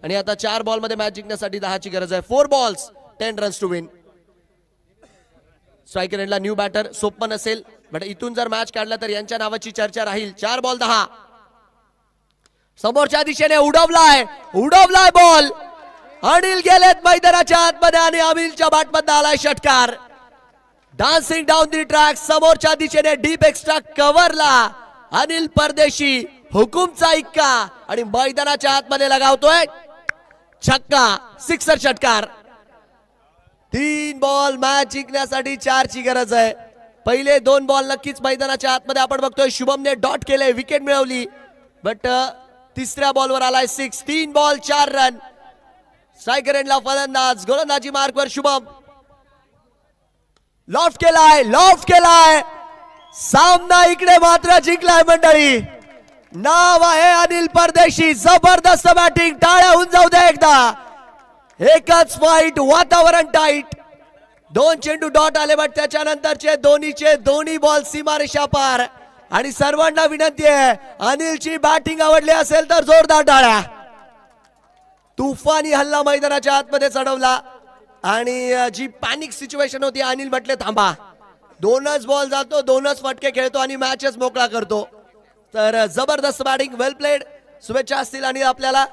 आणि आता 4 बॉल मध्ये मॅच जिंकण्यासाठी 10 ची गरज आहे. 4 balls 10 runs to win. Striker एंडला न्यू बॅटर सोपं नसेल, बट इथून जर मॅच काढला तर यांच्या नावाची चर्चा राहील. 4 बॉल 10. समोरच्या दिशेने उडवलाय बॉल. अनिल गेलेत मैदानाच्या आतमध्ये आणि अनिलच्या बॅटमधून आलाय षटकार. Dancing down the track. समोरच्या दिशेने डीप एक्स्ट्रा कव्हरला अनिल परदेशी. हुकुमचा इक्का आणि मैदानाच्या आतमध्ये लगावतोय छक्का. सिक्सर षटकार. 3 बॉल मॅच जिंकण्यासाठी 4 ची गरज आहे. पहिले 2 बॉल नक्कीच मैदानाच्या आतमध्ये आपण बघतोय शुभमने डॉट केले, विकेट मिळवली, बट तिसऱ्या बॉलवर आलाय 6. 3 बॉल 4 रन. स्ट्रायकर एंडला फलंदाज. गोलंदाजी मार्कवर शुभम. लॉफ्ट केलाय. सामना इकडे मात्र जिंकलाय मंडळी. नाव आहे अनिल परदेशी. जबरदस्त बॅटिंग. टाळ्या होऊन जाऊ द्या एकदा. एकच फाईट, वातावरण टाईट. 2 चेंडू डॉट आले, बट त्याच्यानंतरचे दोन्ही बॉल सीमारेषा पार. आणि सर्वांना विनंती आहे, अनिलची बॅटिंग आवडली असेल तर जोरदार टाळ्या. तुफानी हल्ला मैदानाच्या आतमध्ये चढवला आणि जी पॅनिक सिच्युएशन होती, अनिल म्हटले थांबा. 2च बॉल जातो, 2च फटके खेळतो आणि मॅचच मोकळा करतो. तर जबरदस्त बॅटिंग, वेल प्लेड. शुभेच्छा असतील आणि आपल्याला